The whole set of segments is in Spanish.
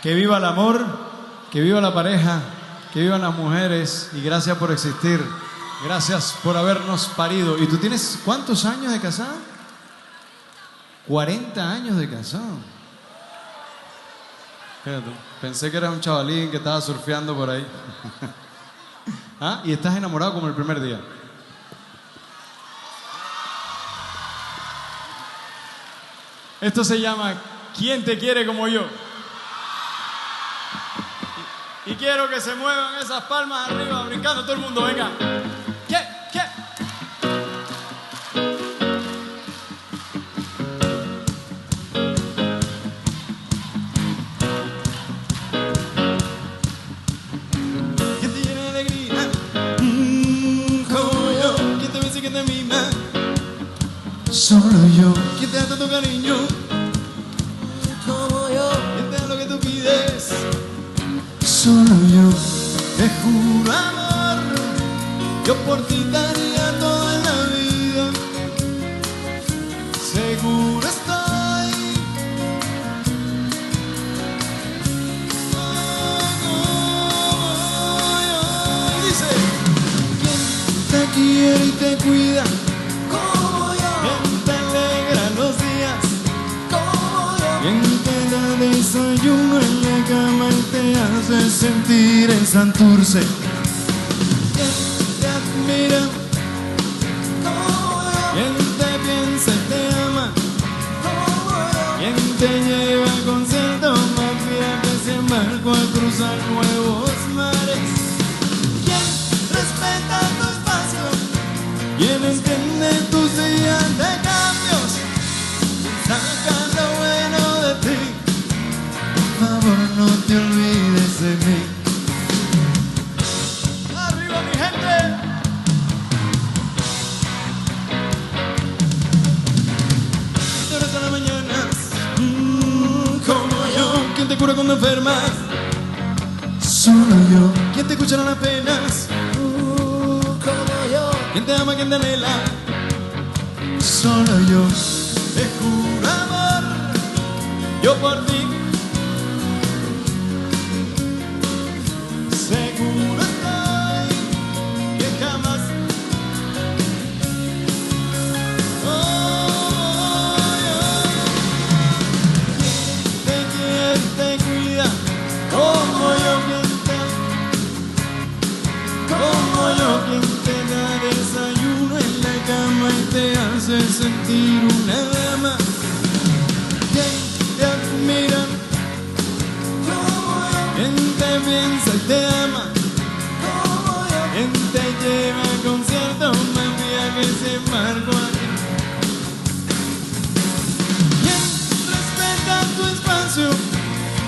Que viva el amor, que viva la pareja, que vivan las mujeres y gracias por existir. Gracias por habernos parido. ¿Y tú tienes cuántos años de casado? 40 años de casado. Fíjate, pensé que era un chavalín que estaba surfeando por ahí. ¿Ah? Y estás enamorado como el primer día. Esto se llama ¿Quién te quiere como yo? Y quiero que se muevan esas palmas arriba, brincando todo el mundo, venga. ¿Qué? ¿Quién te llena de alegría? Como yo. ¿Quién te besa y quién te mima? Solo yo. ¿Quién te da tanto cariño? Como yo. ¿Quién te da lo que tú pides? Solo yo. Te juro amor, yo por ti daría toda la vida. Seguro estoy. Y dice: ¿quién te quiere y te cuida? Como yo. ¿Quién te alegra los días? Como yo. ¿Quién te da desayuno en la cama y te hace sentir en Santurce? ¿Quién te admira? Como yo. ¿Quién te piensa y te ama? Como yo. ¿Quién te lleva a conciertos, más viajes y embarco a cruzar nuevos mares? ¿Quién respeta tu espacio? ¿Quién entiende tus días de cambios? ¿Quién saca lo bueno de ti? Por favor, no te olvides de mí. ¡Arriba, mi gente! De horas a las mañanas, como yo. ¿Quién te cura cuando enfermas? Solo yo. ¿Quién te escucha en las penas? Como yo. ¿Quién te ama, quién te anhela? Solo yo. Te juro amor, yo por ti. Seguro estoy que jamás. ¿Quién te quiere y te cuida? Como yo, quien te da desayuno en la cama y te hace sentir una dama. ¿Quién te admira? ¿Quién te piensa y te ama? ¿Quién te lleva a conciertos, más viajes y embarco aquí? ¿Quién respeta tu espacio?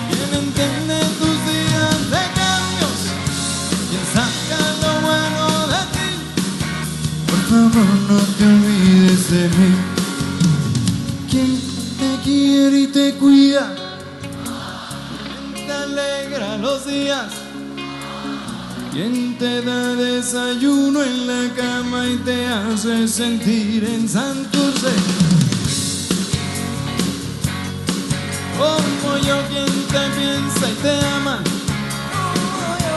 ¿Quién entiende tus días de cambios? ¿Quién saca lo bueno de ti? Por favor, no te olvides de mí. ¿Quién te quiere y te cuida? ¿Quién te alegra los días? ¿Quién te da desayuno en la cama y te hace sentir en Santurce? Como yo, ¿quién te piensa y te ama?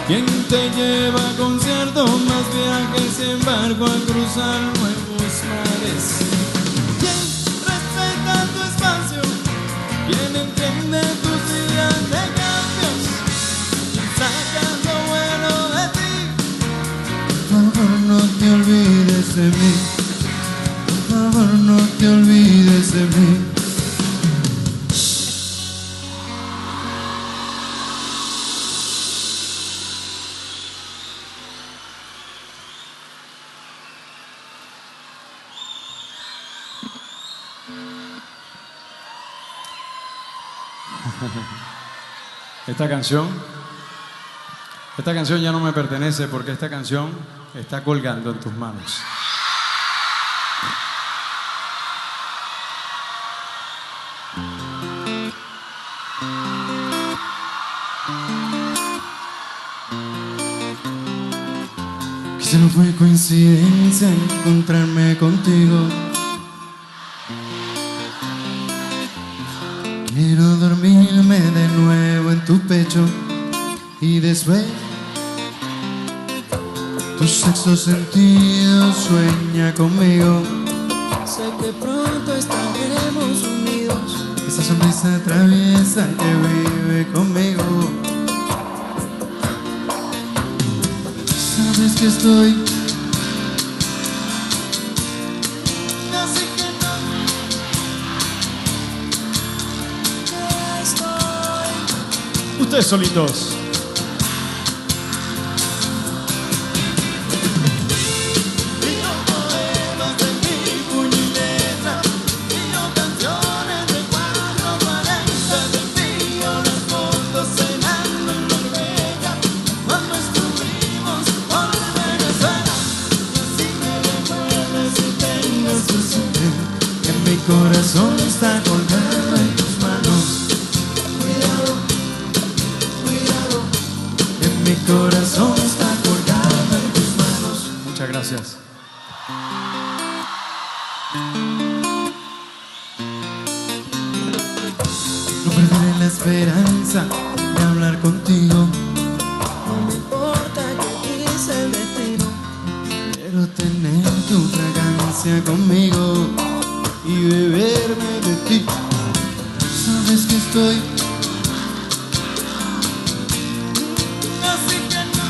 ¿Quién te lleva a conciertos, más viajes y embarco a cruzar nuevos mares? ¿Quién respeta tu espacio? ¿Quién entiende tus días de cambios? ¿Quién saca lo bueno de ti? Por favor, no te olvides de mí. Por favor, no te olvides de mí. Esta canción ya no me pertenece porque esta canción está colgando en tus manos. Quizá no fue coincidencia encontrarme contigo. Quiero dormirme de nuevo en tu pecho y después tu sexto sentido sueña conmigo. Sé que pronto estaremos unidos. Esa sonrisa traviesa que vive conmigo. Sabes que estoy así que no estoy. Ustedes solitos. Mi corazón está colgado en tus manos. Cuidado, cuidado. En mi corazón está colgado en tus manos. Muchas gracias. No perderé la esperanza de hablar contigo. No me importa que quise el destino. Quiero tener tu fragancia conmigo y beberme de ti. Sabes que estoy así que no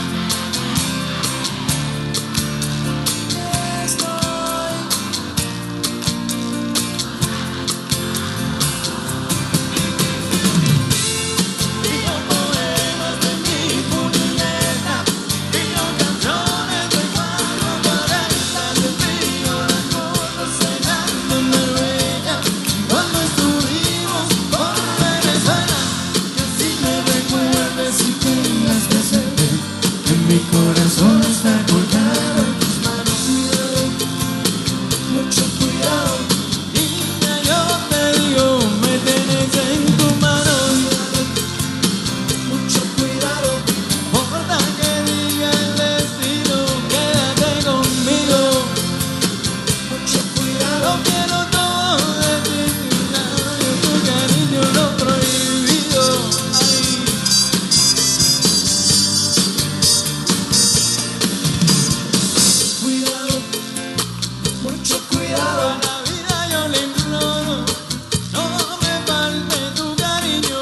Estoy Digo poemas de mi puño y letra, digo canciones de 440, te envío las fotos cenando en Noruega, cuando estuvimos por Venezuela, que así me recuerdes y tengas presente, en mi corazón está colgado en tus manos. mucho cuidado. Niña, yo te digo, me tenés en tu mano. Mucho cuidado. Importa que diga el destino, quédate conmigo. Mucho cuidado. Lo quiero todo de ti, tu cariño lo prohibido. Ay. Cuidado. Mucho cuidado. A la vida yo le imploro, no me falte tu cariño,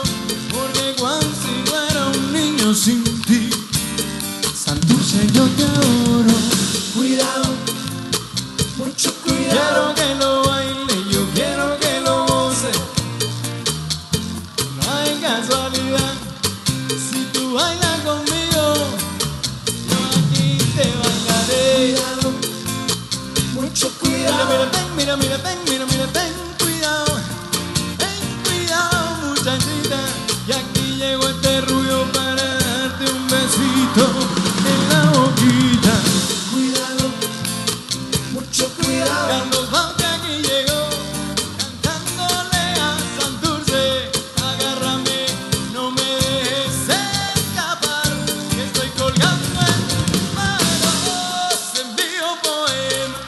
porque cuando era un niño sin ti, Santurce yo te adoro. Cuidado. Mucho cuidado. Quiero que lo baile, yo quiero que lo goce. No hay casualidad, si tú bailas conmigo, yo aquí te bailaré. Cuidado. Mucho Mira, cuidado. mira, ten, mira, mira, ten, mira, mira, ten cuidado, muchachita. Y aquí llegó este rubio para darte un besito en la boquita. Cuidado. Mucho cuidado. Carlos Bauca aquí llegó, cantándole a Santurce. Agárrame, no me dejes escapar, que estoy colgando en tus manos. Envío poemas.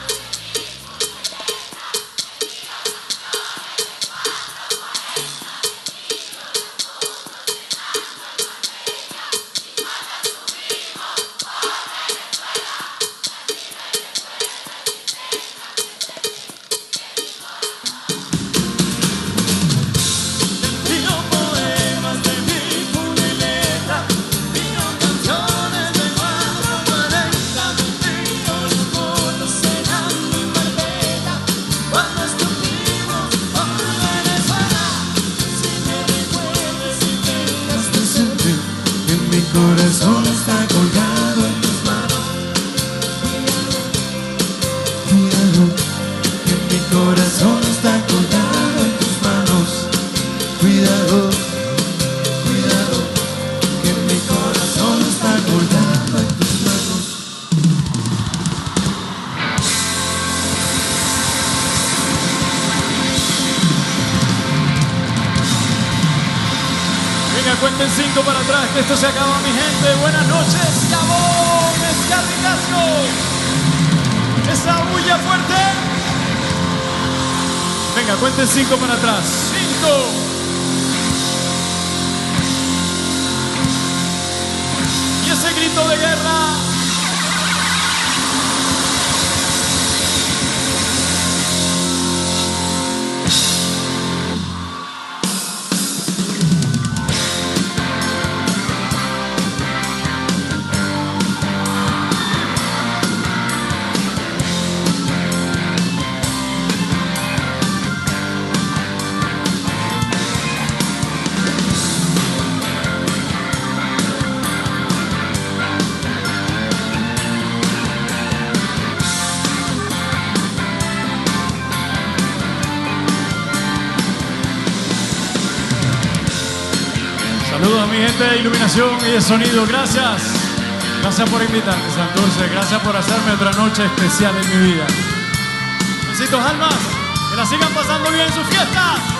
Envío poemas de mi puño y letra, envío canciones de 440, envío las fotos cenando en Marbella, cuando estuvimos por Venezuela. Si me recuerdes y tengas presente, en mi corazón está colgado en tus manos. Cuidado, en mi corazón está colgado en tus manos. Cuidado, cuidado, que mi corazón está colgado en tus manos. Venga, cuenten 5 para atrás, que esto se acaba, mi gente. Buenas noches, Gabón, Mezcal Ricasco. Esa bulla fuerte. Venga, cuenten 5 para atrás. 5. grito de guerra. Saludos a mi gente de iluminación y de sonido. Gracias. Gracias por invitarme, Santurce. Gracias por hacerme otra noche especial en mi vida. Besitos, almas. Que la sigan pasando bien en sus fiestas.